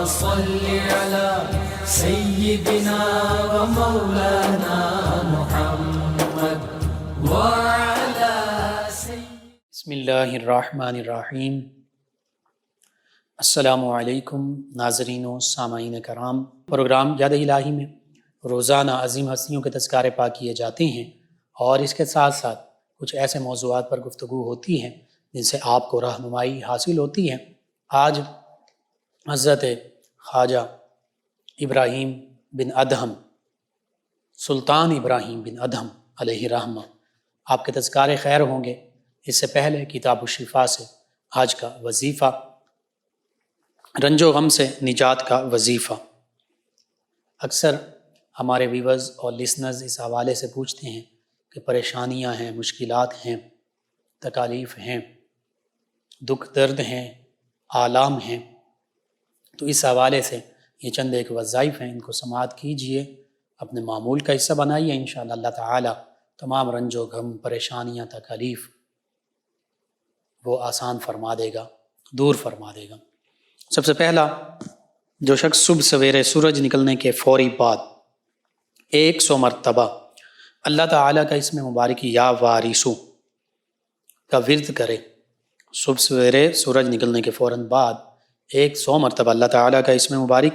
صل على سيدنا ومولانا محمد وعلى بسم اللہ الرحمن الرحیم۔ السلام علیکم ناظرین و سامعین کرام۔ پروگرام یاد الہی میں روزانہ عظیم ہستیوں کے تذکار پاک کیے جاتے ہیں اور اس کے ساتھ ساتھ کچھ ایسے موضوعات پر گفتگو ہوتی ہیں جن سے آپ کو رہنمائی حاصل ہوتی ہے۔ آج حضرت خواجہ ابراہیم بن ادہم، سلطان ابراہیم بن ادہم علیہ رحمہ، آپ کے تذکار خیر ہوں گے۔ اس سے پہلے کتاب الشفا سے آج کا وظیفہ، رنج و غم سے نجات کا وظیفہ۔ اکثر ہمارے ویورز اور لسنرز اس حوالے سے پوچھتے ہیں کہ پریشانیاں ہیں، مشکلات ہیں، تکالیف ہیں، دکھ درد ہیں، آلام ہیں، تو اس حوالے سے یہ چند ایک وظائف ہیں، ان کو سماعت کیجئے، اپنے معمول کا حصہ بنائیے، انشاءاللہ اللہ تعالی تمام رنج و غم، پریشانیاں، تکالیف وہ آسان فرما دے گا، دور فرما دے گا۔ سب سے پہلا، جو شخص صبح سویرے سورج نکلنے کے فوری بعد 100 مرتبہ اللہ تعالیٰ کا اسم مبارک یا وارثو کا ورد کرے، صبح سویرے سورج نکلنے کے فوراً بعد 100 مرتبہ اللہ تعالیٰ کا اسم مبارک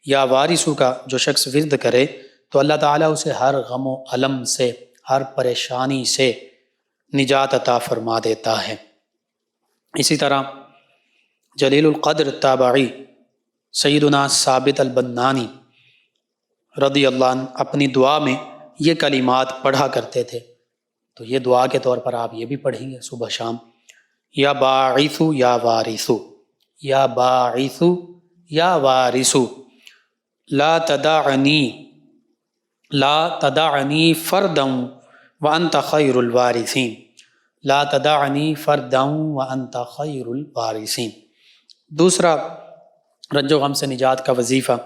یا وارثو کا جو شخص ورد کرے تو اللہ تعالیٰ اسے ہر غم و الم سے، ہر پریشانی سے نجات عطا فرما دیتا ہے۔ اسی طرح جلیل القدر تابعی سیدنا ثابت البنانی رضی اللہ عنہ اپنی دعا میں یہ کلمات پڑھا کرتے تھے، تو یہ دعا کے طور پر آپ یہ بھی پڑھیں گے صبح شام۔ یا باعثو یا وارثو، یا باعثو یا وارثو، لا تدعنی فردا وانت خیر الوارثین، لا تدعنی فردا وانت خیر الوارثین۔ دوسرا رنج و غم سے نجات کا وظیفہ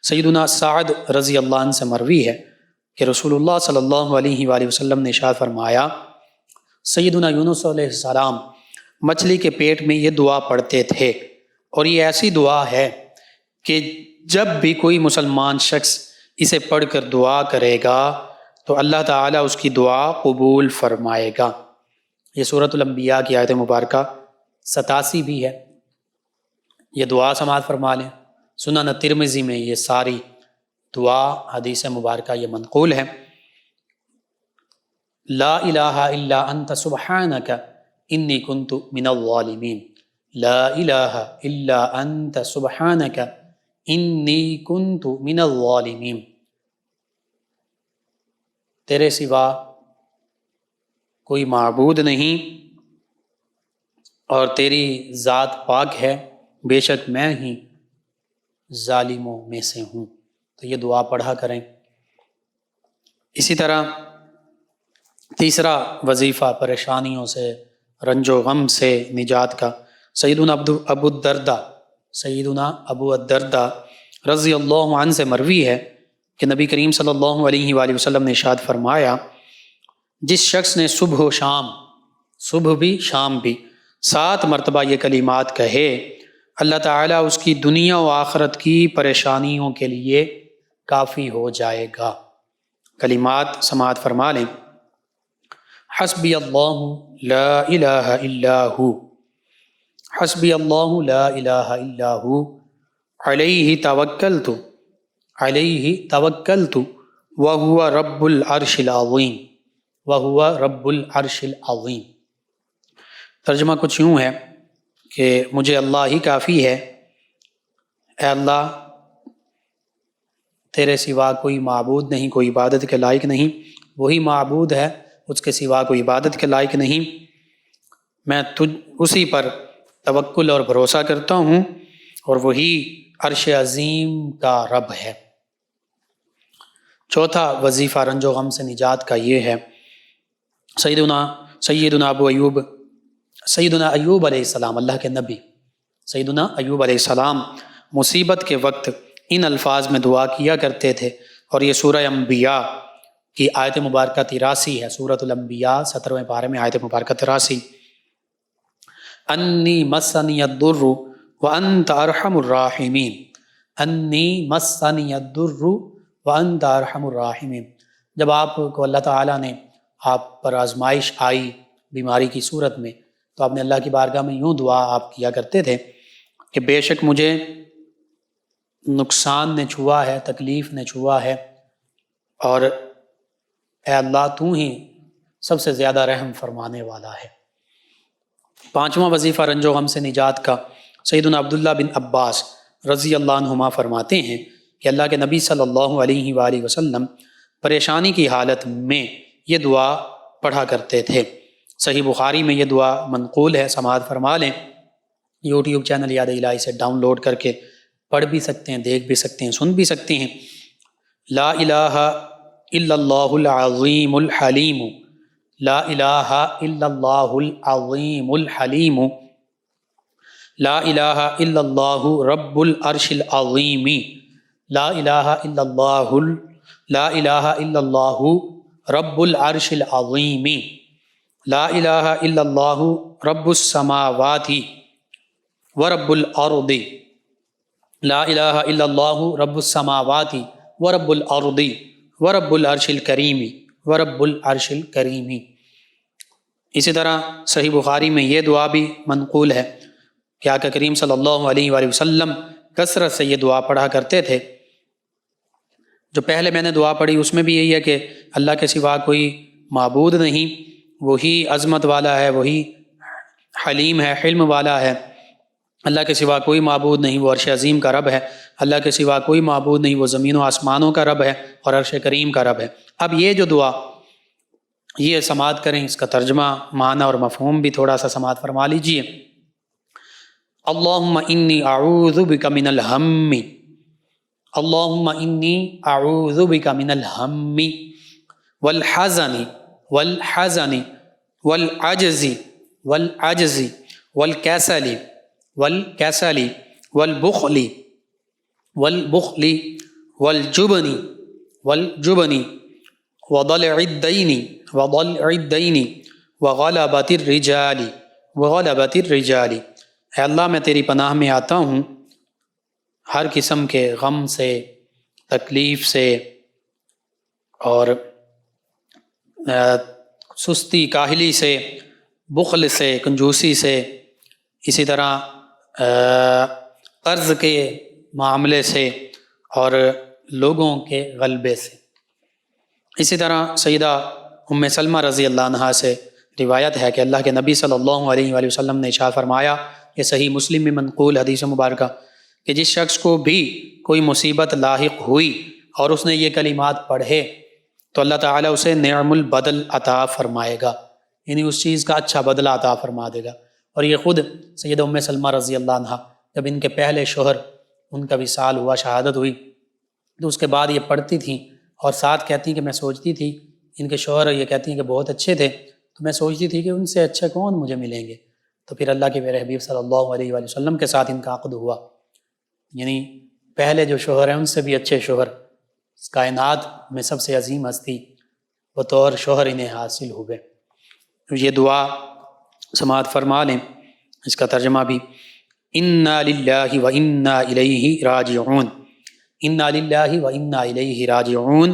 سیدنا سعد رضی اللہ عنہ سے مروی ہے کہ رسول اللہ صلی اللہ علیہ وآلہ وسلم نے ارشاد فرمایا، سیدنا یونس علیہ السلام مچھلی کے پیٹ میں یہ دعا پڑھتے تھے، اور یہ ایسی دعا ہے کہ جب بھی کوئی مسلمان شخص اسے پڑھ کر دعا کرے گا تو اللہ تعالیٰ اس کی دعا قبول فرمائے گا۔ یہ سورۃ الانبیاء کی آیت مبارکہ 87 بھی ہے، یہ دعا سماعت فرما لیں۔ سنن ترمذی میں یہ ساری دعا حدیث مبارکہ یہ منقول ہے۔ لا الہ الا انت سبحانک انی کنت من الظالمین، لا الہ الا انت سبحانک انی کنت من الظالمین، تیرے سوا کوئی معبود نہیں اور تیری ذات پاک ہے، بے شک میں ہی ظالموں میں سے ہوں۔ تو یہ دعا پڑھا کریں۔ اسی طرح تیسرا وظیفہ پریشانیوں سے، رنج و غم سے نجات کا سیدنا ابو الدرداء رضی اللہ عنہ سے مروی ہے کہ نبی کریم صلی اللہ علیہ وآلہ وسلم نے ارشاد فرمایا، جس شخص نے صبح و شام، صبح بھی شام بھی 7 مرتبہ یہ کلمات کہے، اللہ تعالیٰ اس کی دنیا و آخرت کی پریشانیوں کے لیے کافی ہو جائے گا۔ کلمات سماعت فرما لیں۔ حسبی اللہ لا الہ الا ہو، حسبی اللہ لا الہ الا ہو، علیہ توکلت وہو رب العرش العظیم، وہو رب العرش العظیم۔ ترجمہ کچھ یوں ہے کہ مجھے اللہ ہی کافی ہے، اے اللہ تیرے سوا کوئی معبود نہیں، کوئی عبادت کے لائق نہیں، وہی معبود ہے، اس کے سوا کوئی عبادت کے لائق نہیں، میں اسی پر توکل اور بھروسہ کرتا ہوں، اور وہی عرش عظیم کا رب ہے۔ چوتھا وظیفہ رنج و غم سے نجات کا یہ ہے، سیدنا ایوب علیہ السلام، اللہ کے نبی سیدنا ایوب علیہ السلام مصیبت کے وقت ان الفاظ میں دعا کیا کرتے تھے، اور یہ سورہ انبیاء کی آیت مبارکہ 83 ہے، سورۃ الانبیاء 17ویں پارے میں آیت مبارکہ 83، انی مسنی الضر وانت ارحم الراحمین، انی مسنی الضر وانت ارحم الراحمین۔ جب آپ کو اللہ تعالیٰ نے آپ پر آزمائش آئی بیماری کی صورت میں تو آپ نے اللہ کی بارگاہ میں یوں دعا آپ کیا کرتے تھے کہ بے شک مجھے نقصان نے چھوا ہے، تکلیف نے چھوا ہے، اور اے اللہ تو ہی سب سے زیادہ رحم فرمانے والا ہے۔ پانچواں وظیفہ رنج و غم سے نجات کا، سیدنا عبداللہ بن عباس رضی اللہ عنہما فرماتے ہیں کہ اللہ کے نبی صلی اللہ علیہ وآلہ وسلم پریشانی کی حالت میں یہ دعا پڑھا کرتے تھے۔ صحیح بخاری میں یہ دعا منقول ہے، سماعت فرما لیں۔ یوٹیوب چینل یاد الہی سے ڈاؤن لوڈ کر کے پڑھ بھی سکتے ہیں، دیکھ بھی سکتے ہیں، سن بھی سکتے ہیں۔ لا الہ الا اللہ العظیم الحلیم، لا الہ الا اللہ العظیم الحلیم، لا الہ الا اللہ رب العرش العظیم، لا الہ الا اللہ لا الہ الا اللہ رب العرش العظیم، لا الہ الا اللہ رب السماوات ورب الارض، لا الہ الا اللہ رب السماوات ورب الارض ورب العرش الکریم ورب العرش الکریم۔ اسی طرح صحیح بخاری میں یہ دعا بھی منقول ہے کہ آقا کریم صلی اللہ علیہ وآلہ وسلم کثرت سے یہ دعا پڑھا کرتے تھے۔ جو پہلے میں نے دعا پڑھی اس میں بھی یہی ہے کہ اللہ کے سوا کوئی معبود نہیں، وہی عظمت والا ہے، وہی حلیم ہے، حلم والا ہے۔ اللہ کے سوا کوئی معبود نہیں، وہ عرش عظیم کا رب ہے۔ اللہ کے سوا کوئی معبود نہیں، وہ زمین و آسمانوں کا رب ہے اور عرش کریم کا رب ہے۔ اب یہ جو دعا یہ سماعت کریں، اس کا ترجمہ معنی اور مفہوم بھی تھوڑا سا سماعت فرما لیجئے۔ اللہم انی اعوذ بک من الہم، اللہم انی اعوذ بک من الہم والحزن والحزن والعجز والعجز والکسل والکسل والبخل والبخل والجبن والجبن وضلع الدین وضلع الدین وغلبۃ الرجال وغلبۃ الرجال۔ اے اللہ میں تیری پناہ میں آتا ہوں ہر قسم کے غم سے، تکلیف سے، اور سستی کاہلی سے، بخل سے، کنجوسی سے، اسی طرح قرض کے معاملے سے اور لوگوں کے غلبے سے۔ اسی طرح سیدہ ام سلمہ رضی اللہ عنہا سے روایت ہے کہ اللہ کے نبی صلی اللہ علیہ وآلہ وسلم نے ارشاد فرمایا، یہ صحیح مسلم میں منقول حدیث مبارکہ، کہ جس شخص کو بھی کوئی مصیبت لاحق ہوئی اور اس نے یہ کلمات پڑھے تو اللہ تعالیٰ اسے نعم البدل عطا فرمائے گا، یعنی اس چیز کا اچھا بدلہ عطا فرما دے گا۔ اور یہ خود سیدہ ام سلمہ رضی اللہ عنہ جب ان کے پہلے شوہر ان کا وصال ہوا، شہادت ہوئی، تو اس کے بعد یہ پڑھتی تھیں اور ساتھ کہتی ہیں کہ میں سوچتی تھی، ان کے شوہر یہ کہتی ہیں کہ بہت اچھے تھے، تو میں سوچتی تھی کہ ان سے اچھے کون مجھے ملیں گے۔ تو پھر اللہ کے پیارے حبیب صلی اللہ علیہ وآلہ وسلم کے ساتھ ان کا عقد ہوا، یعنی پہلے جو شوہر ہیں ان سے بھی اچھے شوہر، اس کائنات میں سب سے عظیم ہستی بطور شوہر انہیں حاصل ہوئے۔ یہ دعا سماعت فرما لیں، اس کا ترجمہ بھی، انا للہ و انا الیہ راجعون، انا للہ و انا الیہ راجعون،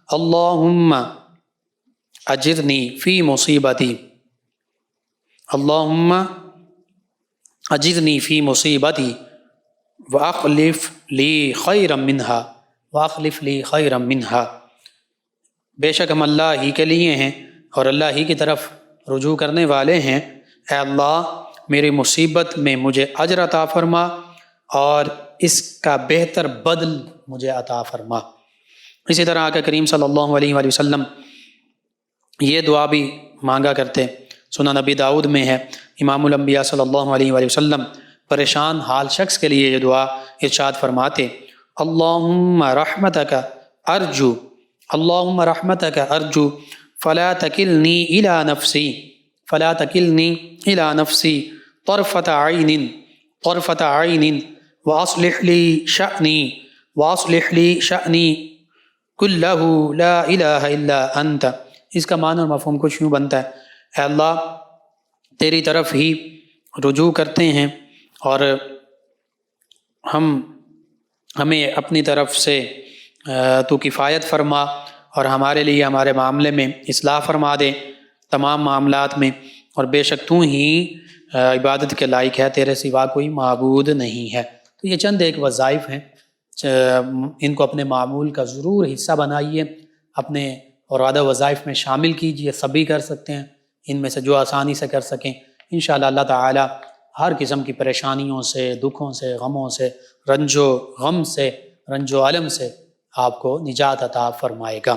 اللہم اجرنی فی مصیبتی، اللہم اجرنی فی مصیبتی واخلف لی خیرا منہا، واخلف لی خیرا منہا۔ بے شک ہم اللہ ہی کے لیے ہیں اور اللہ ہی کی طرف رجوع کرنے والے ہیں۔ اے اللہ میری مصیبت میں مجھے اجر عطا فرما اور اس کا بہتر بدل مجھے عطا فرما۔ اسی طرح آقا کریم صلی اللہ علیہ وآلہ وسلم یہ دعا بھی مانگا کرتے، سنن نبی داؤد میں ہے، امام الانبیاء صلی اللہ علیہ وآلہ وسلم پریشان حال شخص کے لیے یہ دعا ارشاد فرماتے، اللہم رحمتک ارجو، اللہم رحمتک ارجو فلا تکلنی الی نفسی، فلا تکلنی الی نفسی طرفۃ عین، طرفۃ عین واصلح لی شأنی، واصلح لی شأنی کلہ لا الہ الا انت۔ اس کا معنی اور مفہوم کچھ یوں بنتا ہے، اے اللہ تیری طرف ہی رجوع کرتے ہیں اور ہم ہمیں اپنی طرف سے تو کفایت فرما اور ہمارے لیے ہمارے معاملے میں اصلاح فرما دے تمام معاملات میں، اور بے شک تو ہی عبادت کے لائق ہے، تیرے سوا کوئی معبود نہیں ہے۔ تو یہ چند ایک وظائف ہیں، ان کو اپنے معمول کا ضرور حصہ بنائیے، اپنے اورادہ وظائف میں شامل کیجئے، سبھی کر سکتے ہیں، ان میں سے جو آسانی سے کر سکیں۔ انشاءاللہ اللہ تعالی ہر قسم کی پریشانیوں سے، دکھوں سے، غموں سے، رنج و غم سے، رنج و علم سے آپ کو نجات عطا فرمائے گا۔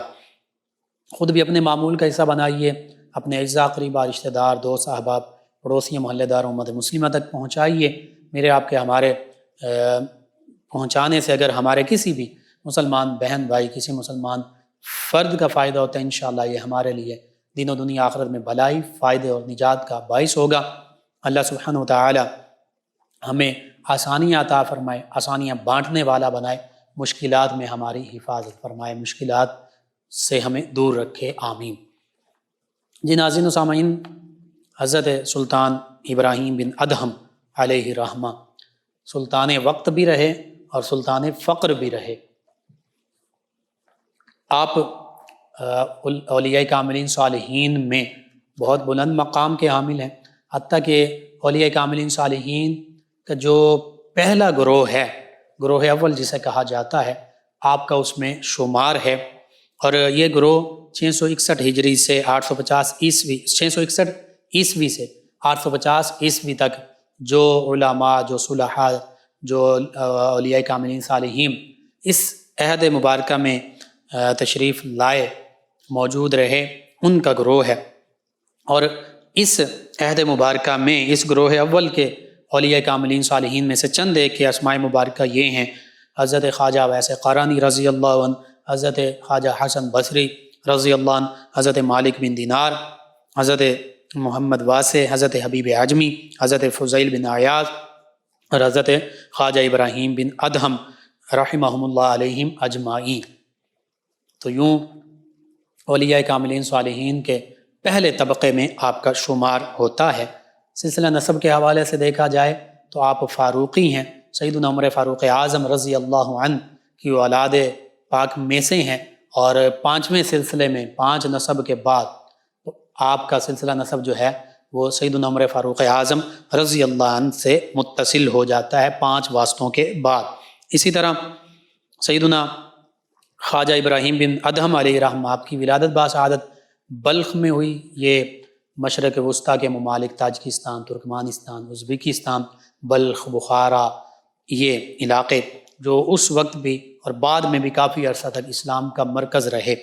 خود بھی اپنے معمول کا حصہ بنائیے، اپنے اعزاء قریبا، رشتہ دار، دوست احباب، پڑوسی، محلے دار، امت مسلمہ تک پہنچائیے۔ میرے آپ کے ہمارے پہنچانے سے اگر ہمارے کسی بھی مسلمان بہن بھائی، کسی مسلمان فرد کا فائدہ ہوتا ہے، انشاءاللہ یہ ہمارے لیے دین و دنیا آخرت میں بھلائی، فائدے اور نجات کا باعث ہوگا۔ اللہ سبحانہ وتعالی ہمیں آسانیاں عطا فرمائے، آسانیاں بانٹنے والا بنائے، مشکلات میں ہماری حفاظت فرمائے، مشکلات سے ہمیں دور رکھے، آمین۔ جی ناظرین و سامعین، حضرت سلطان ابراہیم بن ادہم علیہ رحمہ سلطان وقت بھی رہے اور سلطان فقر بھی رہے۔ آپ اولیاء کاملین صالحین میں بہت بلند مقام کے حامل ہیں، حتیٰ کہ اولیاء کاملین صالحین کا جو پہلا گروہ ہے، گروہ اول جسے کہا جاتا ہے، آپ کا اس میں شمار ہے، اور یہ گروہ 661 ہجری سے 850 عیسوی 661 عیسوی سے 850 عیسوی تک جو علماء، جو صلحاء، جو اولیاء کاملین صالحین اس عہد مبارکہ میں تشریف لائے، موجود رہے، ان کا گروہ ہے۔ اور اس عہد مبارکہ میں اس گروہ اول کے اولیاء کاملین صالحین میں سے چند ایک کے اسماء مبارکہ یہ ہیں: حضرت خواجہ ویس قرانی رضی اللہ عنہ، حضرت خواجہ حسن بصری رضی اللہ عنہ، حضرت مالک بن دینار، حضرت محمد واسع، حضرت حبیب عجمی، حضرت فضیل بن عیاض اور حضرت خواجہ ابراہیم بن ادہم رحمہم اللہ علیہم اجمعین۔ تو یوں اولیاء کاملین صالحین کے پہلے طبقے میں آپ کا شمار ہوتا ہے۔ سلسلہ نسب کے حوالے سے دیکھا جائے تو آپ فاروقی ہیں، سیدنا عمر فاروق اعظم رضی اللہ عنہ کی اولاد پاک میں سے ہیں، اور 5ویں سلسلے میں 5 نسب کے بعد آپ کا سلسلہ نسب جو ہے وہ سیدنا عمر فاروق اعظم رضی اللہ عنہ سے متصل ہو جاتا ہے 5 واسطوں کے بعد۔ اسی طرح سیدنا خواجہ ابراہیم بن ادہم علیہ رحمہ، آپ کی ولادت باسعادت بلخ میں ہوئی۔ یہ مشرق وسطیٰ کے ممالک Tajikistan, Turkmenistan, Uzbekistan, Balkh, Bukhara, یہ علاقے جو اس وقت بھی اور بعد میں بھی کافی عرصہ تک اسلام کا مرکز رہے۔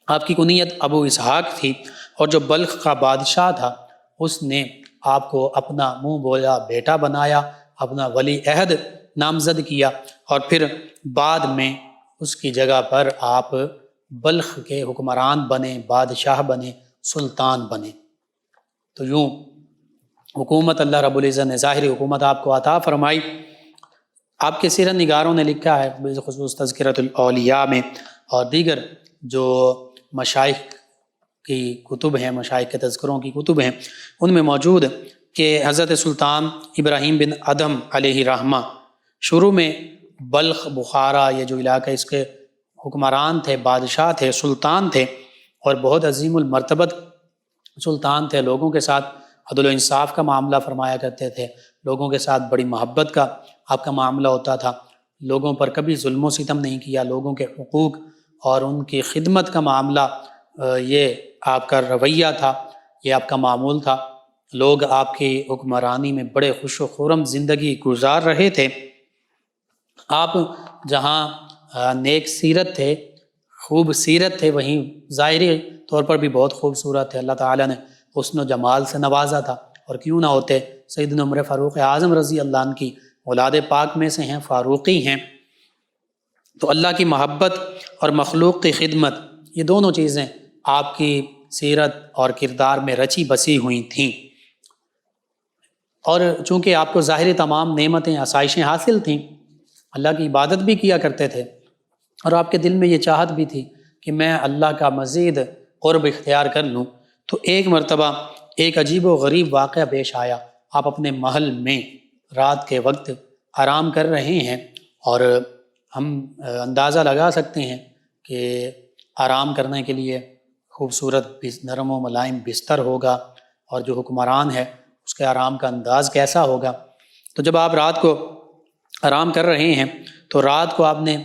آپ کی کنیت ابو اسحاق تھی، اور جو بلخ کا بادشاہ تھا اس نے آپ کو اپنا منہ بولا بیٹا بنایا، اپنا ولی عہد نامزد کیا، اور پھر بعد میں اس کی جگہ پر آپ بلخ کے حکمران بنے، بادشاہ بنے، سلطان بنے۔ تو یوں حکومت اللہ رب العزت نے، ظاہری حکومت آپ کو عطا فرمائی۔ آپ کے سیرت نگاروں نے لکھا ہے، بالخصوص تذکرۃ الاولیاء میں اور دیگر جو مشائخ کی کتب ہیں، مشائخ کے تذکروں کی کتب ہیں، ان میں موجود کہ حضرت سلطان ابراہیم بن ادہم علیہ رحمہ شروع میں بلخ، بخارا، یہ جو علاقہ اس کے حکمران تھے، بادشاہ تھے، سلطان تھے، اور بہت عظیم المرتبت سلطان تھے۔ لوگوں کے ساتھ عدل و انصاف کا معاملہ فرمایا کرتے تھے، لوگوں کے ساتھ بڑی محبت کا آپ کا معاملہ ہوتا تھا، لوگوں پر کبھی ظلم و ستم نہیں کیا، لوگوں کے حقوق اور ان کی خدمت کا معاملہ یہ آپ کا رویہ تھا، یہ آپ کا معمول تھا۔ لوگ آپ کی حکمرانی میں بڑے خوش و خرم زندگی گزار رہے تھے۔ آپ جہاں نیک سیرت تھے، خوب سیرت تھے، وہیں ظاہری طور پر بھی بہت خوبصورت تھے۔ اللہ تعالیٰ نے حسن و جمال سے نوازا تھا، اور کیوں نہ ہوتے، سیدنا عمر فاروق اعظم رضی اللہ عنہ کی اولاد پاک میں سے ہیں، فاروقی ہیں۔ تو اللہ کی محبت اور مخلوق کی خدمت، یہ دونوں چیزیں آپ کی سیرت اور کردار میں رچی بسی ہوئی تھیں، اور چونکہ آپ کو ظاہری تمام نعمتیں، آسائشیں حاصل تھیں، اللہ کی عبادت بھی کیا کرتے تھے، اور آپ کے دل میں یہ چاہت بھی تھی کہ میں اللہ کا مزید قرب اختیار کر لوں، تو ایک مرتبہ ایک عجیب و غریب واقعہ پیش آیا۔ آپ اپنے محل میں رات کے وقت آرام کر رہے ہیں، اور ہم اندازہ لگا سکتے ہیں کہ آرام کرنے کے لیے خوبصورت نرم و ملائم بستر ہوگا، اور جو حکمران ہے اس کے آرام کا انداز کیسا ہوگا۔ تو جب آپ رات کو آرام کر رہے ہیں تو رات کو آپ نے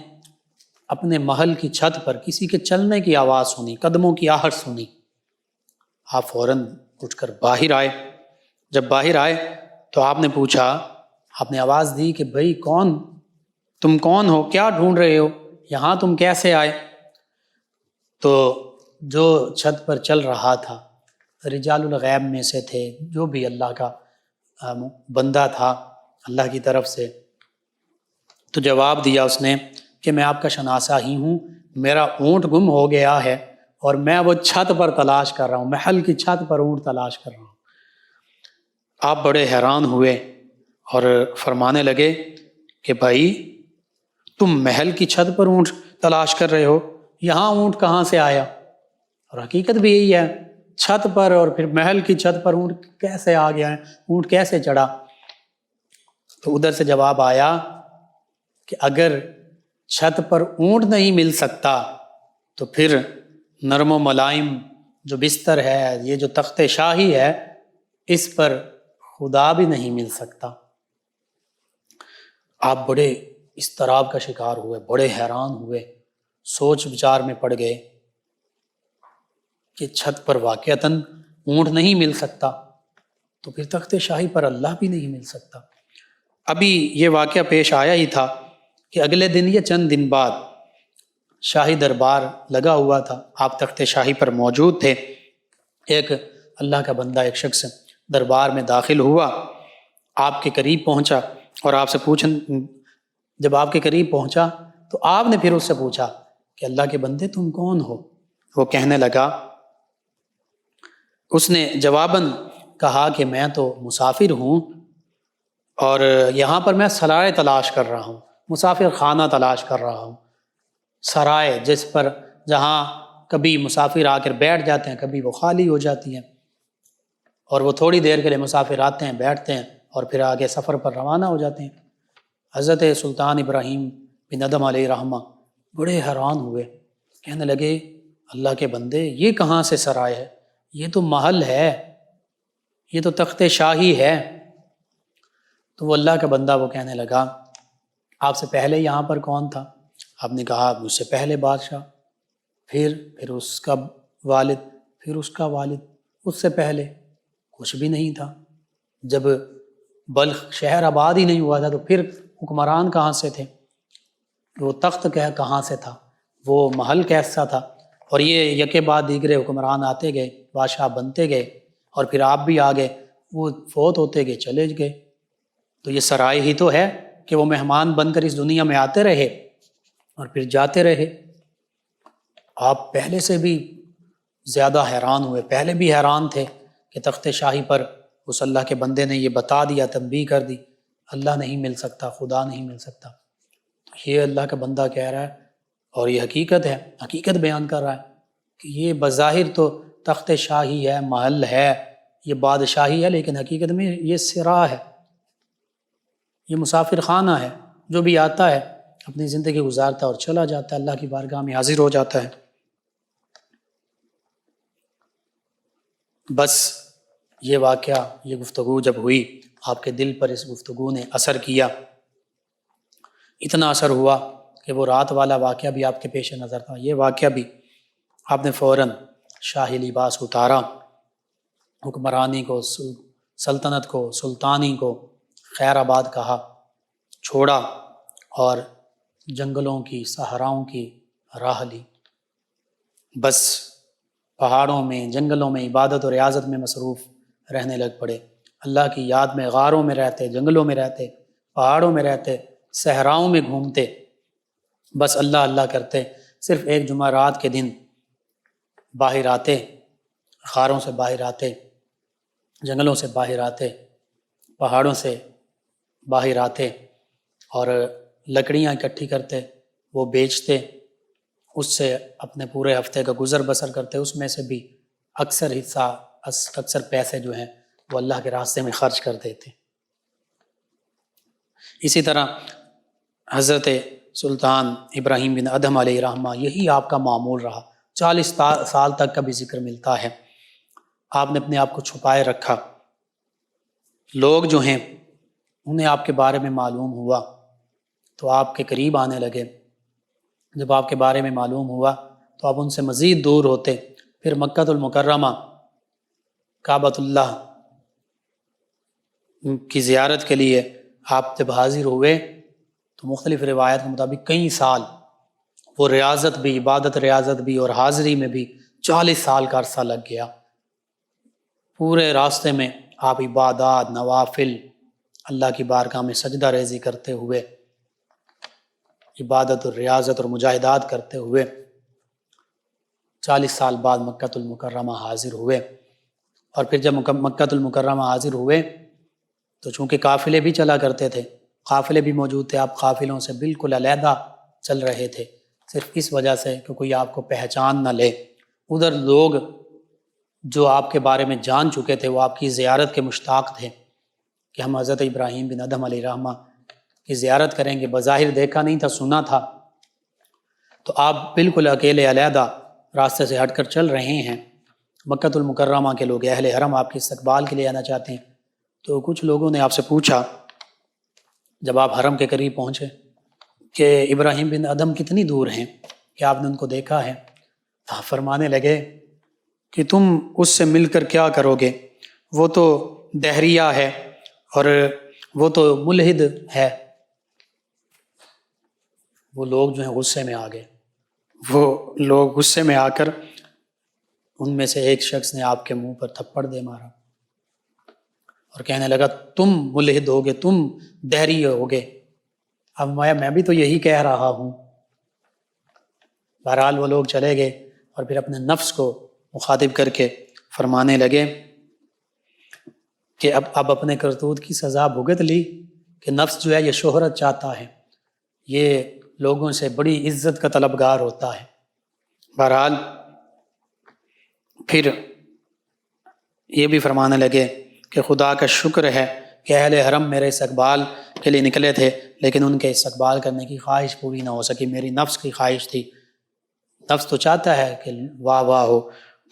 اپنے محل کی چھت پر کسی کے چلنے کی آواز سنی، قدموں کی آہٹ سنی، آپ فوراً اٹھ کر باہر آئے۔ جب باہر آئے تو آپ نے پوچھا، آپ نے آواز دی کہ بھائی تم کون ہو، کیا ڈھونڈ رہے ہو، یہاں تم کیسے آئے؟ تو جو چھت پر چل رہا تھا رجال الغیب میں سے تھے، جو بھی اللہ کا بندہ تھا اللہ کی طرف سے، تو جواب دیا اس نے کہ میں آپ کا شناسہ ہی ہوں، میرا اونٹ گم ہو گیا ہے اور میں وہ چھت پر تلاش کر رہا ہوں، محل کی چھت پر اونٹ تلاش کر رہا ہوں۔ آپ بڑے حیران ہوئے اور فرمانے لگے کہ بھائی تم محل کی چھت پر اونٹ تلاش کر رہے ہو، یہاں اونٹ کہاں سے آیا؟ اور حقیقت بھی یہی ہے، چھت پر اور پھر محل کی چھت پر اونٹ کیسے آ گیا ہے، اونٹ کیسے چڑھا؟ تو ادھر سے جواب آیا کہ اگر چھت پر اونٹ نہیں مل سکتا تو پھر نرم و ملائم جو بستر ہے، یہ جو تخت شاہی ہے، اس پر خدا بھی نہیں مل سکتا۔ آپ بڑے اضطراب کا شکار ہوئے، بڑے حیران ہوئے، سوچ بچار میں پڑ گئے کہ چھت پر واقعتاً اونٹ نہیں مل سکتا تو پھر تخت شاہی پر اللہ بھی نہیں مل سکتا۔ ابھی یہ واقعہ پیش آیا ہی تھا کہ اگلے دن یا چند دن بعد شاہی دربار لگا ہوا تھا، آپ تخت شاہی پر موجود تھے۔ ایک اللہ کا بندہ، ایک شخص دربار میں داخل ہوا، آپ کے قریب پہنچا اور آپ سے جب آپ کے قریب پہنچا تو آپ نے پھر اس سے پوچھا کہ اللہ کے بندے تم کون ہو؟ وہ کہنے لگا، اس نے جواباً کہا کہ میں تو مسافر ہوں اور یہاں پر میں سرائے تلاش کر رہا ہوں، مسافر خانہ تلاش کر رہا ہوں، سرائے جہاں کبھی مسافر آ کر بیٹھ جاتے ہیں، کبھی وہ خالی ہو جاتی ہیں، اور وہ تھوڑی دیر کے لیے مسافر آتے ہیں، بیٹھتے ہیں اور پھر آگے سفر پر روانہ ہو جاتے ہیں۔ حضرت سلطان ابراہیم بن ادم علیہ رحمہ بڑے حیران ہوئے، کہنے لگے اللہ کے بندے یہ کہاں سے سرائے ہے، یہ تو محل ہے، یہ تو تخت شاہی ہے۔ تو وہ اللہ کا بندہ وہ کہنے لگا، آپ سے پہلے یہاں پر کون تھا؟ آپ نے کہا مجھ سے پہلے بادشاہ، پھر اس کا والد، پھر اس کا والد، اس سے پہلے کچھ بھی نہیں تھا۔ جب بلخ شہر آباد ہی نہیں ہوا تھا تو پھر حکمران کہاں سے تھے؟ وہ تخت کہاں سے تھا؟ وہ محل کیسا تھا؟ اور یہ یکے بعد دیگرے حکمران آتے گئے، بادشاہ بنتے گئے، اور پھر آپ بھی آگے، وہ فوت ہوتے گئے، چلے گئے۔ تو یہ سرائے ہی تو ہے کہ وہ مہمان بن کر اس دنیا میں آتے رہے اور پھر جاتے رہے۔ آپ پہلے سے بھی زیادہ حیران ہوئے، پہلے بھی حیران تھے کہ تخت شاہی پر اس اللہ کے بندے نے یہ بتا دیا، تنبیہ کر دی، اللہ نہیں مل سکتا، خدا نہیں مل سکتا۔ یہ اللہ کا بندہ کہہ رہا ہے اور یہ حقیقت ہے، حقیقت بیان کر رہا ہے کہ یہ بظاہر تو تخت شاہی ہے، محل ہے، یہ بادشاہی ہے، لیکن حقیقت میں یہ سرا ہے، یہ مسافر خانہ ہے، جو بھی آتا ہے اپنی زندگی گزارتا ہے اور چلا جاتا ہے، اللہ کی بارگاہ میں حاضر ہو جاتا ہے۔ بس یہ واقعہ، یہ گفتگو جب ہوئی، آپ کے دل پر اس گفتگو نے اثر کیا، اتنا اثر ہوا کہ وہ رات والا واقعہ بھی آپ کے پیش نظر تھا، یہ واقعہ بھی آپ نے فوراً شاہی لباس اتارا، حکمرانی کو، سلطنت کو، سلطانی کو خیر آباد کہا، چھوڑا اور جنگلوں کی، صحراؤں کی راہ لی۔ بس پہاڑوں میں، جنگلوں میں عبادت اور ریاضت میں مصروف رہنے لگ پڑے، اللہ کی یاد میں، غاروں میں رہتے، جنگلوں میں رہتے، پہاڑوں میں رہتے، صحراؤں میں گھومتے، بس اللہ اللہ کرتے۔ صرف ایک جمعرات کے دن باہر آتے، غاروں سے باہر آتے، جنگلوں سے باہر آتے، پہاڑوں سے باہر آتے اور لکڑیاں اکٹھی کرتے، وہ بیچتے، اس سے اپنے پورے ہفتے کا گزر بسر کرتے، اس میں سے بھی اکثر حصہ، اکثر پیسے جو ہیں وہ اللہ کے راستے میں خرچ کر دیتے۔ اسی طرح حضرت سلطان ابراہیم بن ادہم علیہ رحمہ یہی آپ کا معمول رہا، 40 سال تک کا بھی ذکر ملتا ہے۔ آپ نے اپنے آپ کو چھپائے رکھا، لوگ جو ہیں انہیں آپ کے بارے میں معلوم ہوا تو آپ کے قریب آنے لگے، جب آپ کے بارے میں معلوم ہوا تو آپ ان سے مزید دور ہوتے، پھر مکہ المکرمہ کعبۃ اللہ کی زیارت کے لیے آپ جب حاضر ہوئے تو مختلف روایت کے مطابق کئی سال وہ ریاضت بھی، عبادت ریاضت بھی اور حاضری میں بھی 40 سال کا عرصہ لگ گیا۔ پورے راستے میں آپ عبادات، نوافل، اللہ کی بارگاہ میں سجدہ ریزی کرتے ہوئے، عبادت اور ریاضت اور مجاہدات کرتے ہوئے 40 سال بعد مکہ المکرمہ حاضر ہوئے۔ اور پھر جب مکہ المکرمہ حاضر ہوئے تو چونکہ قافلے بھی چلا کرتے تھے، قافلے بھی موجود تھے، آپ قافلوں سے بالکل علیحدہ چل رہے تھے، صرف اس وجہ سے کہ کوئی آپ کو پہچان نہ لے۔ ادھر لوگ جو آپ کے بارے میں جان چکے تھے وہ آپ کی زیارت کے مشتاق تھے کہ ہم حضرت ابراہیم بن ادہم علیہ رحمہ کی زیارت کریں گے، بظاہر دیکھا نہیں تھا، سنا تھا۔ تو آپ بالکل اکیلے علیحدہ راستے سے ہٹ کر چل رہے ہیں، مکہ المکرمہ کے لوگ اہل حرم آپ کے استقبال کے لیے آنا چاہتے ہیں۔ تو کچھ لوگوں نے آپ سے پوچھا جب آپ حرم کے قریب پہنچے کہ ابراہیم بن ادہم کتنی دور ہیں کہ آپ نے ان کو دیکھا ہے؟ تو فرمانے لگے کہ تم اس سے مل کر کیا کرو گے، وہ تو دہریہ ہے اور وہ تو ملحد ہے۔ وہ لوگ جو ہیں غصے میں آ گئے، وہ لوگ غصے میں آ کر ان میں سے ایک شخص نے آپ کے منہ پر تھپڑ دے مارا اور کہنے لگا تم ملحد ہوگے، تم دہری ہوگے۔ اب میں بھی تو یہی کہہ رہا ہوں۔ بہرحال وہ لوگ چلے گئے اور پھر اپنے نفس کو مخاطب کر کے فرمانے لگے کہ اب اپنے کرتوت کی سزا بھگت لی کہ نفس جو ہے یہ شہرت چاہتا ہے، یہ لوگوں سے بڑی عزت کا طلبگار ہوتا ہے۔ بہرحال پھر یہ بھی فرمانے لگے کہ خدا کا شکر ہے کہ اہل حرم میرے استقبال کے لیے نکلے تھے، لیکن ان کے استقبال کرنے کی خواہش پوری نہ ہو سکی، میری نفس کی خواہش تھی، نفس تو چاہتا ہے کہ واہ واہ ہو،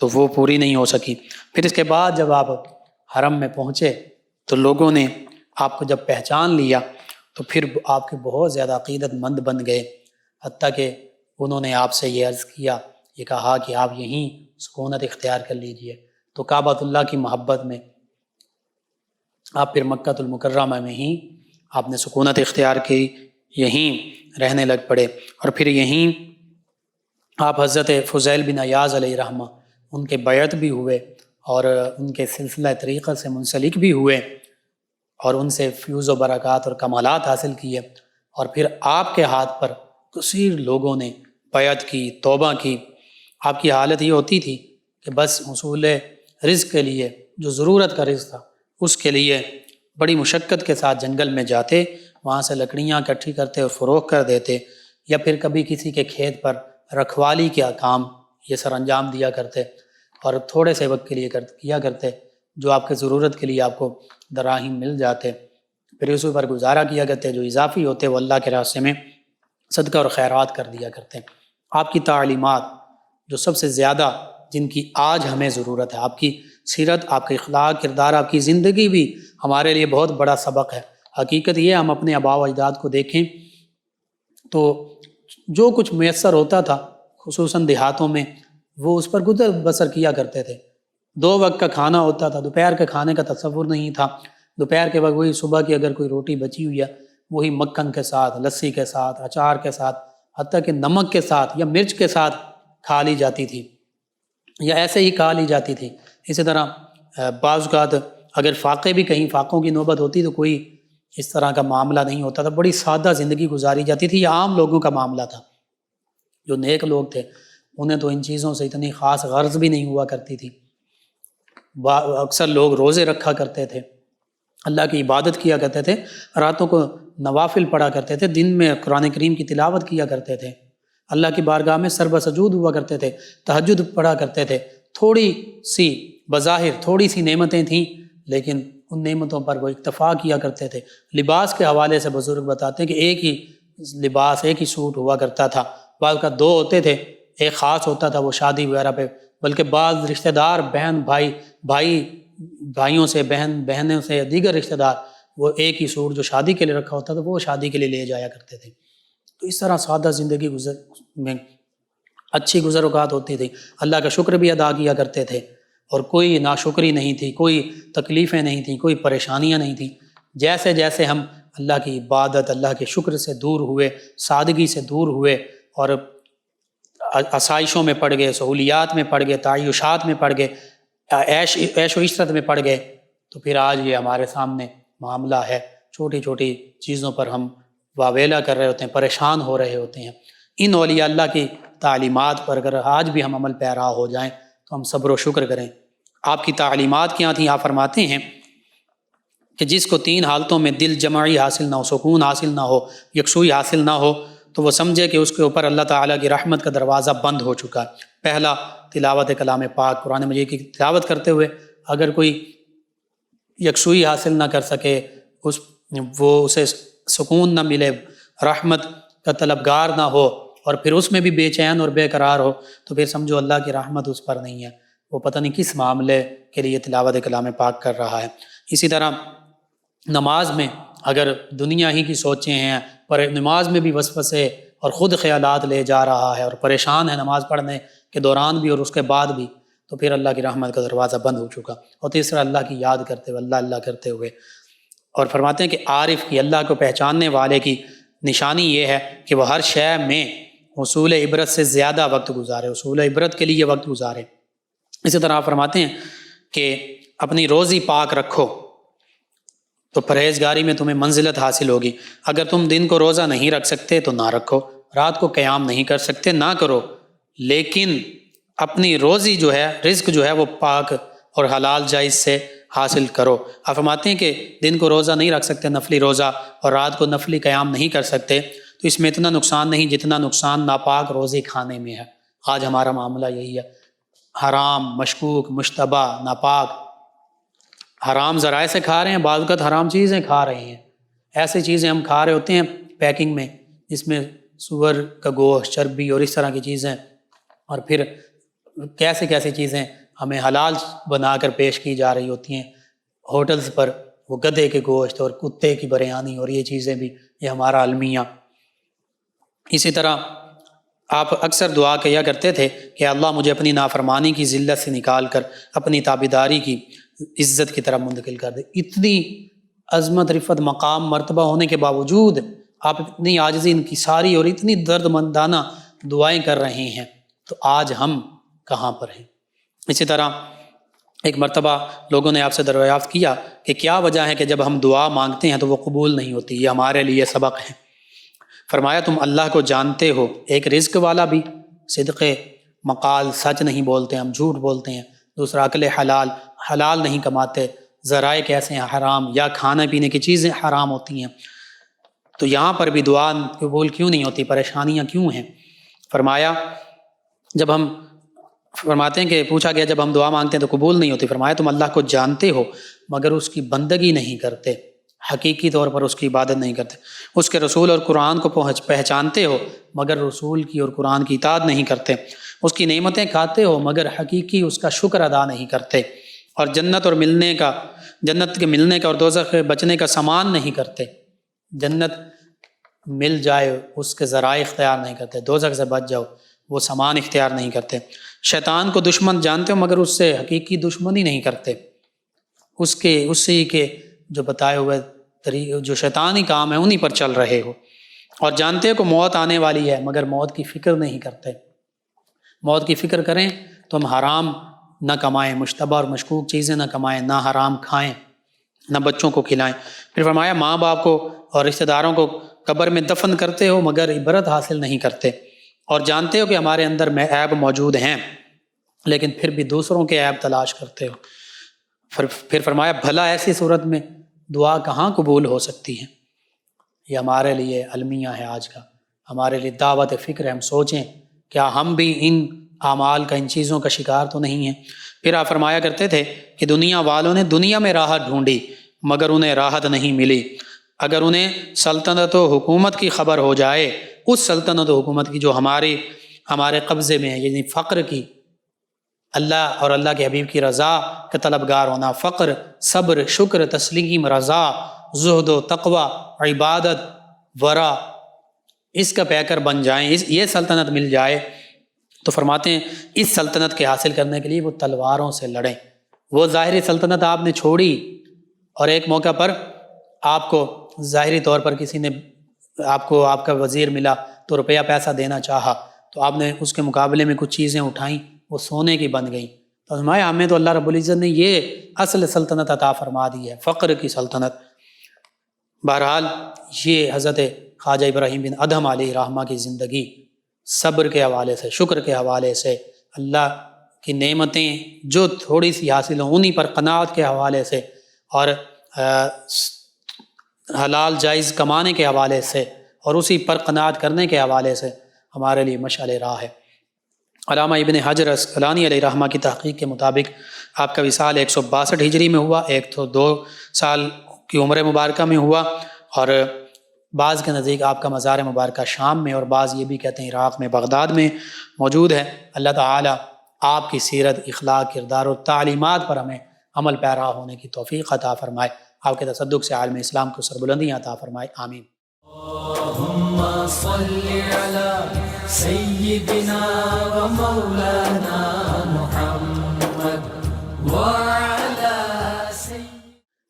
تو وہ پوری نہیں ہو سکی۔ پھر اس کے بعد جب آپ حرم میں پہنچے تو لوگوں نے آپ کو جب پہچان لیا تو پھر آپ کے بہت زیادہ عقیدت مند بن گئے، حتیٰ کہ انہوں نے آپ سے یہ عرض کیا، یہ کہا کہ آپ یہیں سکونت اختیار کر لیجئے۔ تو کعبۃ اللہ کی محبت میں آپ پھر مکہ المکرمہ میں ہی آپ نے سکونت اختیار کی، یہیں رہنے لگ پڑے۔ اور پھر یہیں آپ حضرت فضیل بن عیاض علیہ رحمہ ان کے بیعت بھی ہوئے اور ان کے سلسلہ طریقت سے منسلک بھی ہوئے اور ان سے فیوز و برکات اور کمالات حاصل کیے۔ اور پھر آپ کے ہاتھ پر کثیر لوگوں نے بیعت کی، توبہ کی۔ آپ کی حالت یہ ہوتی تھی کہ بس حصول رزق کے لیے، جو ضرورت کا رزق تھا اس کے لیے بڑی مشقت کے ساتھ جنگل میں جاتے، وہاں سے لکڑیاں اکٹھی کرتے اور فروخت کر دیتے، یا پھر کبھی کسی کے کھیت پر رکھوالی کا کام یہ سر انجام دیا کرتے اور تھوڑے سے وقت کے لیے کیا کرتے، جو آپ کے ضرورت کے لیے آپ کو دراہیم مل جاتے، پھر اس پر گزارا کیا کرتے، جو اضافی ہوتے وہ اللہ کے راستے میں صدقہ اور خیرات کر دیا کرتے۔ آپ کی تعلیمات جو سب سے زیادہ جن کی آج ہمیں ضرورت ہے، آپ کی سیرت، آپ کے اخلاق، کردار، آپ کی زندگی بھی ہمارے لیے بہت بڑا سبق ہے۔ حقیقت یہ ہم اپنے آباء و اجداد کو دیکھیں تو جو کچھ میسر ہوتا تھا خصوصاً دیہاتوں میں وہ اس پر گزر بسر کیا کرتے تھے۔ 2 وقت کا کھانا ہوتا تھا، دوپہر کے کھانے کا تصور نہیں تھا۔ دوپہر کے وقت وہی صبح کی اگر کوئی روٹی بچی ہوئی ہے وہی مکھن کے ساتھ، لسی کے ساتھ، اچار کے ساتھ، حتیٰ کہ نمک کے ساتھ یا مرچ کے ساتھ کھا لی جاتی تھی یا ایسے ہی کھا لی جاتی تھی۔ اسی طرح بعض اوقات اگر فاقے بھی کہیں فاقوں کی نوبت ہوتی تو کوئی اس طرح کا معاملہ نہیں ہوتا تھا، بڑی سادہ زندگی گزاری جاتی تھی۔ یہ عام لوگوں کا معاملہ تھا، جو نیک لوگ تھے انہیں تو ان چیزوں سے اتنی خاص غرض بھی نہیں ہوا کرتی تھی۔ اکثر لوگ روزے رکھا کرتے تھے، اللہ کی عبادت کیا کرتے تھے، راتوں کو نوافل پڑھا کرتے تھے، دن میں قرآن کریم کی تلاوت کیا کرتے تھے، اللہ کی بارگاہ میں سر بسجود ہوا کرتے تھے، تہجد پڑھا کرتے تھے۔ تھوڑی سی بظاہر تھوڑی سی نعمتیں تھیں لیکن ان نعمتوں پر وہ اکتفا کیا کرتے تھے۔ لباس کے حوالے سے بزرگ بتاتے ہیں کہ ایک ہی لباس، ایک ہی سوٹ ہوا کرتا تھا، بعض کا دو ہوتے تھے، ایک خاص ہوتا تھا وہ شادی وغیرہ پہ، بلکہ بعض رشتہ دار بہن بھائیوں سے، بہنوں سے، دیگر رشتہ دار وہ ایک ہی سوٹ جو شادی کے لیے رکھا ہوتا تھا وہ شادی کے لیے لے جایا کرتے تھے۔ تو اس طرح سادہ زندگی میں اچھی گزر اوقات ہوتی تھی، اللہ کا شکر بھی ادا کیا کرتے تھے، اور کوئی ناشکری نہیں تھی، کوئی تکلیفیں نہیں تھیں، کوئی پریشانیاں نہیں تھیں۔ جیسے جیسے ہم اللہ کی عبادت، اللہ کے شکر سے دور ہوئے، سادگی سے دور ہوئے، اور آسائشوں میں پڑ گئے، سہولیات میں پڑ گئے، تعیشات میں پڑ گئے، عیش و عشرت میں پڑ گئے، تو پھر آج یہ ہمارے سامنے معاملہ ہے، چھوٹی چھوٹی چیزوں پر ہم واویلا کر رہے ہوتے ہیں، پریشان ہو رہے ہوتے ہیں۔ ان اولیاء اللہ کی تعلیمات پر اگر آج بھی ہم عمل پیرا ہو جائیں تو ہم صبر و شکر کریں۔ آپ کی تعلیمات کیا تھیں؟ آپ فرماتے ہیں کہ جس کو 3 حالتوں میں دل جمعی حاصل نہ ہو، سکون حاصل نہ ہو، یکسوئی حاصل نہ ہو، تو وہ سمجھے کہ اس کے اوپر اللہ تعالیٰ کی رحمت کا دروازہ بند ہو چکا ہے۔ پہلا، تلاوت کلام پاک، قرآن مجید کی تلاوت کرتے ہوئے اگر کوئی یکسوئی حاصل نہ کر سکے، اسے سکون نہ ملے، رحمت کا طلبگار نہ ہو، اور پھر اس میں بھی بے چین اور بے قرار ہو، تو پھر سمجھو اللہ کی رحمت اس پر نہیں ہے، وہ پتہ نہیں کس معاملے کے لیے تلاوت کلام پاک کر رہا ہے۔ اسی طرح نماز میں اگر دنیا ہی کی سوچیں ہیں، پر نماز میں بھی وسوسے اور خود خیالات لے جا رہا ہے اور پریشان ہے نماز پڑھنے کے دوران بھی اور اس کے بعد بھی، تو پھر اللہ کی رحمت کا دروازہ بند ہو چکا۔ اور تیسرا، اللہ کی یاد کرتے ہوئے، اللہ اللہ کرتے ہوئے، اور فرماتے ہیں کہ عارف کی، اللہ کو پہچاننے والے کی نشانی یہ ہے کہ وہ ہر شے میں حصول عبرت سے زیادہ وقت گزارے، حصول عبرت کے لیے وقت گزارے۔ اسی طرح آپ فرماتے ہیں کہ اپنی روزی پاک رکھو تو پرہیزگاری میں تمہیں منزلت حاصل ہوگی۔ اگر تم دن کو روزہ نہیں رکھ سکتے تو نہ رکھو، رات کو قیام نہیں کر سکتے نہ کرو، لیکن اپنی روزی جو ہے، رزق جو ہے وہ پاک اور حلال جائز سے حاصل کرو۔ آپ فرماتے ہیں کہ دن کو روزہ نہیں رکھ سکتے، نفلی روزہ، اور رات کو نفلی قیام نہیں کر سکتے، تو اس میں اتنا نقصان نہیں جتنا نقصان ناپاک روزی کھانے میں ہے۔ آج ہمارا معاملہ یہی ہے، حرام، مشکوک، مشتبہ، ناپاک، حرام ذرائع سے کھا رہے ہیں، بعض اوقات حرام چیزیں کھا رہے ہیں، ایسی چیزیں ہم کھا رہے ہوتے ہیں پیکنگ میں جس میں سور کا گوشت، چربی اور اس طرح کی چیزیں، اور پھر کیسی چیزیں ہمیں حلال بنا کر پیش کی جا رہی ہوتی ہیں ہوٹلز پر، وہ گدھے کے گوشت اور کتے کی بریانی اور یہ چیزیں بھی، یہ ہمارا المیہ۔ اسی طرح آپ اکثر دعا کیا کرتے تھے کہ اللہ مجھے اپنی نافرمانی کی ذلت سے نکال کر اپنی تابعداری کی عزت کی طرف منتقل کر دے۔ اتنی عظمت، رفت، مقام، مرتبہ ہونے کے باوجود آپ اتنی عاجزی، انکساری اور اتنی درد مندانہ دعائیں کر رہے ہیں، تو آج ہم کہاں پر ہیں؟ اسی طرح ایک مرتبہ لوگوں نے آپ سے دریافت کیا کہ کیا وجہ ہے کہ جب ہم دعا مانگتے ہیں تو وہ قبول نہیں ہوتی، یہ ہمارے لیے سبق ہے۔ فرمایا تم اللہ کو جانتے ہو، ایک رزق والا بھی، صدق مقال، سچ نہیں بولتے، ہم جھوٹ بولتے ہیں، دوسرا عقل حلال نہیں کماتے، ذرائع کیسے ہیں حرام، یا کھانے پینے کی چیزیں حرام ہوتی ہیں، تو یہاں پر بھی دعا قبول کیوں نہیں ہوتی، پریشانیاں کیوں ہیں؟ فرمایا جب ہم فرماتے ہیں کہ پوچھا گیا جب ہم دعا مانگتے ہیں تو قبول نہیں ہوتی، فرمایا تم اللہ کو جانتے ہو مگر اس کی بندگی نہیں کرتے، حقیقی طور پر اس کی عبادت نہیں کرتے، اس کے رسول اور قرآن کو پہچانتے ہو مگر رسول کی اور قرآن کی اطاعت نہیں کرتے، اس کی نعمتیں کھاتے ہو مگر حقیقی اس کا شکر ادا نہیں کرتے، اور جنت کے ملنے کا اور دوزخ کے بچنے کا سامان نہیں کرتے، جنت مل جائے اس کے ذرائع اختیار نہیں کرتے، دوزخ سے بچ جاؤ وہ سامان اختیار نہیں کرتے، شیطان کو دشمن جانتے ہو مگر اس سے حقیقی دشمنی نہیں کرتے، اسی کے جو بتائے ہوئے جو شیطانی کام ہے انہی پر چل رہے ہو، اور جانتے ہو کہ موت آنے والی ہے مگر موت کی فکر نہیں کرتے، موت کی فکر کریں تو ہم حرام نہ کمائیں، مشتبہ اور مشکوک چیزیں نہ کمائیں، نہ حرام کھائیں، نہ بچوں کو کھلائیں۔ پھر فرمایا ماں باپ کو اور رشتہ داروں کو قبر میں دفن کرتے ہو مگر عبرت حاصل نہیں کرتے، اور جانتے ہو کہ ہمارے اندر میں عیب موجود ہیں لیکن پھر بھی دوسروں کے عیب تلاش کرتے ہو۔ پھر فرمایا بھلا ایسی صورت میں دعا کہاں قبول ہو سکتی ہے؟ یہ ہمارے لیے المیہ ہے آج کا، ہمارے لیے دعوت فکر ہے، ہم سوچیں کیا ہم بھی ان اعمال کا، ان چیزوں کا شکار تو نہیں ہیں؟ پھر آپ فرمایا کرتے تھے کہ دنیا والوں نے دنیا میں راحت ڈھونڈی مگر انہیں راحت نہیں ملی، اگر انہیں سلطنت و حکومت کی خبر ہو جائے، اس سلطنت و حکومت کی جو ہمارے قبضے میں ہے، یعنی فقر کی، اللہ اور اللہ کے حبیب کی رضا کا طلبگار ہونا، فقر، صبر، شکر، تسلیم، رضا، زہد و تقوی، عبادت، ورع، اس کا پیکر بن جائیں، یہ سلطنت مل جائے، تو فرماتے ہیں اس سلطنت کے حاصل کرنے کے لیے وہ تلواروں سے لڑیں۔ وہ ظاہری سلطنت آپ نے چھوڑی اور ایک موقع پر آپ کو ظاہری طور پر کسی نے آپ کا وزیر ملا تو روپیہ پیسہ دینا چاہا، تو آپ نے اس کے مقابلے میں کچھ چیزیں اٹھائیں، وہ سونے کی بن گئیں، تو فرمایا ہمیں تو اللہ رب العزت نے یہ اصل سلطنت عطا فرما دی ہے، فقر کی سلطنت۔ بہرحال یہ حضرت خواجہ ابراہیم بن ادہم علیہ رحمہ کی زندگی صبر کے حوالے سے، شکر کے حوالے سے، اللہ کی نعمتیں جو تھوڑی سی حاصل ہوں انہی پر قناعت کے حوالے سے، اور حلال جائز کمانے کے حوالے سے اور اسی پر قناعت کرنے کے حوالے سے ہمارے لیے مشعل راہ ہے۔ علامہ ابن حجر عسقلانی علیہ رحمہ کی تحقیق کے مطابق آپ کا وصال 162 ہجری میں ہوا، 102 سال کی عمر مبارکہ میں ہوا، اور بعض کے نزدیک آپ کا مزار مبارکہ شام میں، اور بعض یہ بھی کہتے ہیں عراق میں، بغداد میں موجود ہے۔ اللہ تعالیٰ آپ کی سیرت، اخلاق، کردار اور تعلیمات پر ہمیں عمل پیرا ہونے کی توفیق عطا فرمائے، آپ کے تصدق سے عالم اسلام کو سربلندیاں عطا فرمائے، آمین۔ اللہم صل علی سیدنا و مولانا محمد وعلی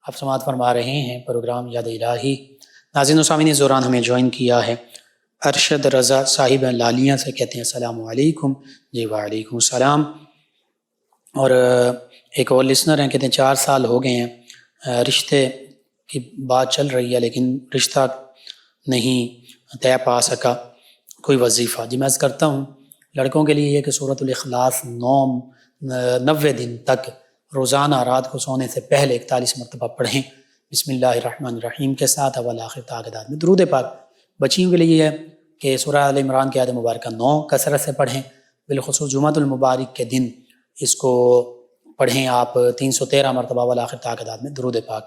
آپ سماعت فرما رہے ہیں پروگرام یاد الہی۔ ناظرین و سامعین، اس دوران ہمیں جوائن کیا ہے ارشد رضا صاحب لالیاں سے، کہتے ہیں السلام علیکم۔ جی وعلیکم السلام۔ اور ایک اور لسنر ہیں، کہتے ہیں 4 سال ہو گئے ہیں، رشتے کی بات چل رہی ہے لیکن رشتہ نہیں طے پا سکا، کوئی وظیفہ؟ جی میں عرض کرتا ہوں، لڑکوں کے لیے یہ کہ سورۃ الاخلاص 90 دن تک روزانہ رات کو سونے سے پہلے 41 مرتبہ پڑھیں، بسم اللہ الرحمن الرحیم کے ساتھ، اول آخر تعداد میں درود پاک۔ بچیوں کے لیے یہ ہے کہ سورہ آل عمران کی آیت مبارکہ 9 کثرت سے پڑھیں، بالخصوص جمعۃ المبارک کے دن اس کو پڑھیں آپ 313 مرتبہ اول آخر تعداد میں درود پاک،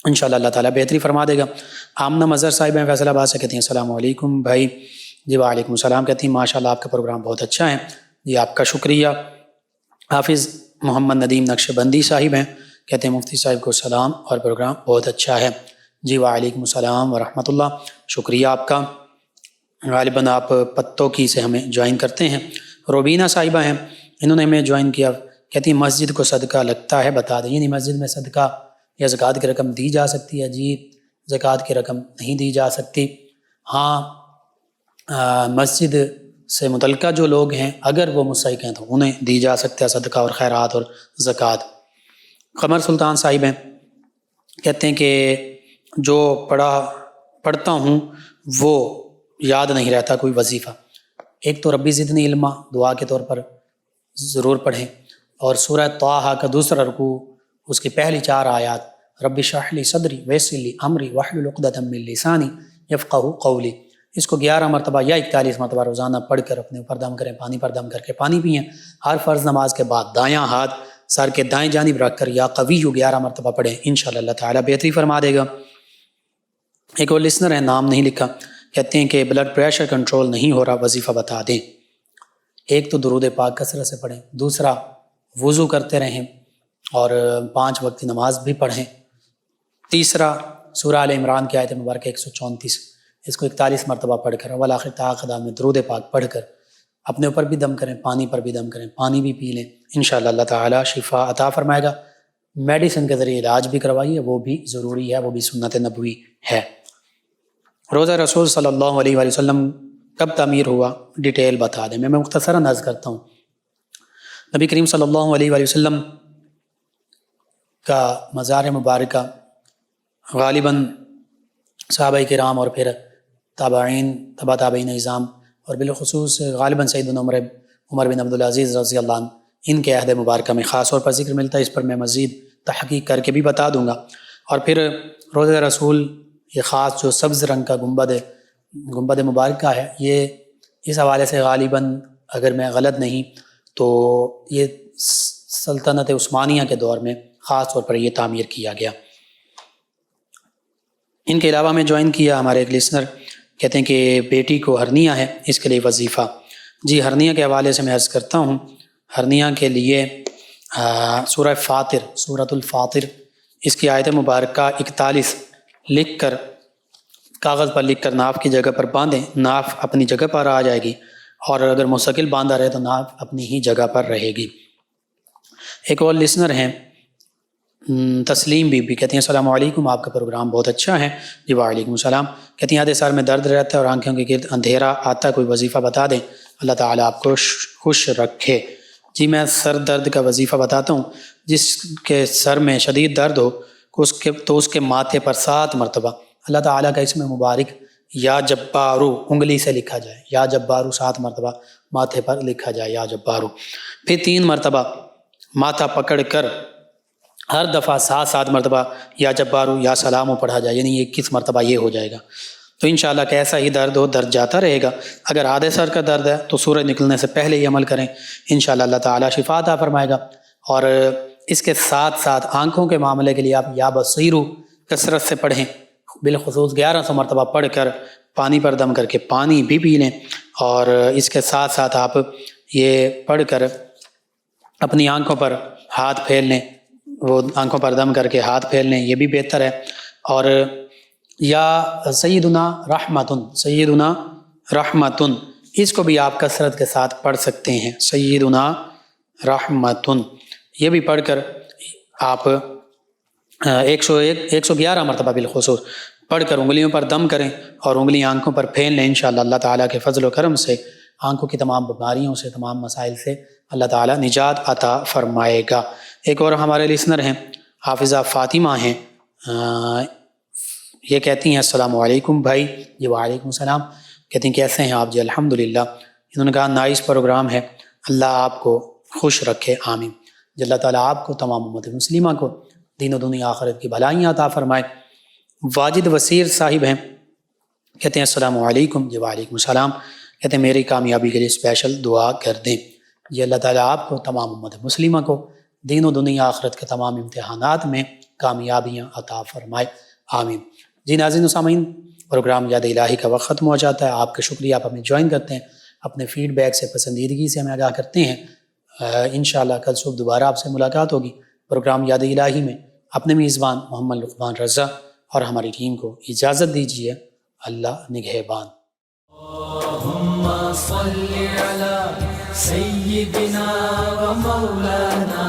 انشاءاللہ اللہ تعالیٰ بہتری فرما دے گا۔ آمنہ مظہر صاحب ہیں فیصل آباد سے، کہتے ہیں السلام علیکم بھائی۔ جی وعلیکم السلام، کہتی ہیں ماشاءاللہ آپ کا پروگرام بہت اچھا ہے، جی آپ کا شکریہ۔ حافظ محمد ندیم نقش بندی صاحب ہیں، کہتے ہیں مفتی صاحب کو سلام اور پروگرام بہت اچھا ہے۔ جی وعلیکم السلام ورحمۃ اللہ، شکریہ آپ کا۔ غالباً آپ پتوں کی سے ہمیں جوائن کرتے ہیں۔ روبینہ صاحبہ ہیں، انہوں نے ہمیں جوائن کیا، کہتی ہیں مسجد کو صدقہ لگتا ہے بتا دیں، یعنی مسجد میں صدقہ یا زکوٰۃ کی رقم دی جا سکتی ہے؟ جی زکوٰۃ کی رقم نہیں دی جا سکتی، ہاں مسجد سے متعلقہ جو لوگ ہیں اگر وہ مستحق ہیں تو انہیں دی جا سکتا ہے صدقہ اور خیرات اور زکوٰۃ۔ قمر سلطان صاحب ہیں، کہتے ہیں کہ جو پڑھتا ہوں وہ یاد نہیں رہتا کوئی وظیفہ، ایک تو ربی زدنی علما دعا کے طور پر ضرور پڑھیں، اور سورہ طٰہٰ کا دوسرا رکوع اس کی پہلی 4 آیات رب اشرح لی صدری ویسر لی امری واحلل عقدۃ من لسانی یفقہوا قولی، اس کو 11 مرتبہ یا 41 مرتبہ روزانہ پڑھ کر اپنے اوپر دم کریں، پانی پر دم کر کے پانی پئیں۔ ہر فرض نماز کے بعد دایاں ہاتھ سر کے دائیں جانب رکھ کر یا قوی 11 مرتبہ پڑھیں، انشاءاللہ اللہ تعالیٰ بہتری فرما دے گا۔ ایک اور لسنر ہے، نام نہیں لکھا، کہتے ہیں کہ بلڈ پریشر کنٹرول نہیں ہو رہا، وظیفہ بتا دیں۔ ایک تو درود پاک کثرت سے پڑھیں، دوسرا وضو کرتے رہیں اور 5 وقت کی نماز بھی پڑھیں، تیسرا سورہ آل عمران کی آیت مبارکہ 134 اس کو 41 مرتبہ پڑھ کر اول آخر تعداد میں درود پاک پڑھ کر اپنے اوپر بھی دم کریں، پانی پر بھی دم کریں، پانی بھی پی لیں، انشاءاللہ اللہ تعالیٰ شفا عطا فرمائے گا۔ میڈیسن کے ذریعے علاج بھی کروائیے، وہ بھی ضروری ہے، وہ بھی سنت نبوی ہے۔ روزہ رسول صلی اللہ علیہ وآلہ وسلم کب تعمیر ہوا، ڈیٹیل بتا دیں۔ میں مختصراً عرض کرتا ہوں، نبی کریم صلی اللہ علیہ وآلہ وسلم کا مزار مبارکہ غالباً صحابہ کرام اور پھر تابعین، تبع تابعین نظام، اور بالخصوص غالباً سیدنا عمر بن عبدالعزیز رضی اللہ عنہ، ان کے عہد مبارکہ میں خاص طور پر ذکر ملتا ہے، اس پر میں مزید تحقیق کر کے بھی بتا دوں گا۔ اور پھر روزہ رسول یہ خاص جو سبز رنگ کا گنبد مبارکہ ہے، یہ اس حوالے سے غالباً اگر میں غلط نہیں تو یہ سلطنت عثمانیہ کے دور میں خاص طور پر یہ تعمیر کیا گیا۔ ان کے علاوہ میں جوائن کیا ہمارے ایک لسنر کہتے ہیں کہ بیٹی کو ہرنیا ہے، اس کے لیے وظیفہ۔ جی ہرنیا کے حوالے سے میں عرض کرتا ہوں، ہرنیا کے لیے سورہ فاطر، سورۃ الفاطر، اس کی آیت مبارکہ 41 لکھ کر کاغذ پر لکھ کر ناف کی جگہ پر باندھیں، ناف اپنی جگہ پر آ جائے گی، اور اگر مستقل باندھا رہے تو ناف اپنی ہی جگہ پر رہے گی۔ ایک اور لسنر ہیں تسلیم بی بی، کہتی ہیں السلام علیکم، آپ کا پروگرام بہت اچھا ہے۔ جی وعلیکم السلام۔ کہتی ہیں آدھے سر میں درد رہتا ہے اور آنکھوں کے گرد اندھیرا آتا ہے، کوئی وظیفہ بتا دیں، اللہ تعالیٰ آپ کو خوش رکھے۔ جی میں سر درد کا وظیفہ بتاتا ہوں۔ جس کے سر میں شدید درد ہو تو اس کے ماتھے پر 7 مرتبہ اللہ تعالیٰ کا اسم مبارک یا جبارو انگلی سے لکھا جائے، یا جبارو 7 مرتبہ ماتھے پر لکھا جائے، یا جبارو۔ پھر 3 مرتبہ ماتھا پکڑ کر ہر دفعہ 7 مرتبہ یا جبارو یا سلامو پڑھا جائے، یعنی 21 مرتبہ یہ ہو جائے گا۔ تو انشاءاللہ کیسا ہی درد ہو، درد جاتا رہے گا۔ اگر آدھے سر کا درد ہے تو سورج نکلنے سے پہلے ہی عمل کریں، انشاءاللہ اللہ تعالیٰ شفا عطا فرمائے گا۔ اور اس کے ساتھ ساتھ آنکھوں کے معاملے کے لیے آپ یا بصیرو کثرت سے پڑھیں، بالخصوص 1100 مرتبہ پڑھ کر پانی پر دم کر کے پانی بھی پی لیں، اور اس کے ساتھ ساتھ آپ یہ پڑھ کر اپنی آنکھوں پر ہاتھ پھیر لیں، وہ آنکھوں پر دم کر کے ہاتھ پھیر لیں، یہ بھی بہتر ہے۔ اور یا سیدنا رحمتن، سیدنا رحمتن، اس کو بھی آپ کثرت کے ساتھ پڑھ سکتے ہیں، سیدنا رحمتن، یہ بھی پڑھ کر آپ 111 مرتبہ بالخصوص پڑھ کر انگلیوں پر دم کریں اور انگلیاں آنکھوں پر پھیر لیں۔ انشاءاللہ اللہ تعالیٰ کے فضل و کرم سے آنکھوں کی تمام بیماریوں سے، تمام مسائل سے اللہ تعالیٰ نجات عطا فرمائے گا۔ ایک اور ہمارے لسنر ہیں حافظہ فاطمہ ہیں، یہ کہتی ہیں السلام علیکم بھائی۔ جی وعلیکم السلام۔ کہتی ہیں کیسے ہیں آپ؟ جی الحمدللہ۔ انہوں نے کہا نائس پروگرام ہے، اللہ آپ کو خوش رکھے، آمین۔ جی اللہ تعالیٰ آپ کو، تمام امت مسلمہ کو دین و دنیا آخرت کی بھلائیاں عطا فرمائے۔ واجد وسیر صاحب ہیں، کہتے ہیں السلام علیکم۔ جی وعلیکم السلام۔ کہتے ہیں میری کامیابی کے لیے اسپیشل دعا کر دیں۔ جی اللہ تعالیٰ آپ کو، تمام امت مسلمہ کو دین و دنیا آخرت کے تمام امتحانات میں کامیابیاں عطا فرمائے، آمین۔ جی ناظرین و سامعین، پروگرام یاد الہی کا وقت ختم ہو جاتا ہے۔ آپ کا شکریہ، آپ ہمیں جوائن کرتے ہیں، اپنے فیڈ بیک سے، پسندیدگی سے ہمیں آگاہ کرتے ہیں۔ انشاءاللہ کل صبح دوبارہ آپ سے ملاقات ہوگی پروگرام یاد الہی میں۔ اپنے میزبان محمد لقمان رضا اور ہماری ٹیم کو اجازت دیجیے، اللہ نگہبان۔ اللہم صل علی سیدنا و مولانا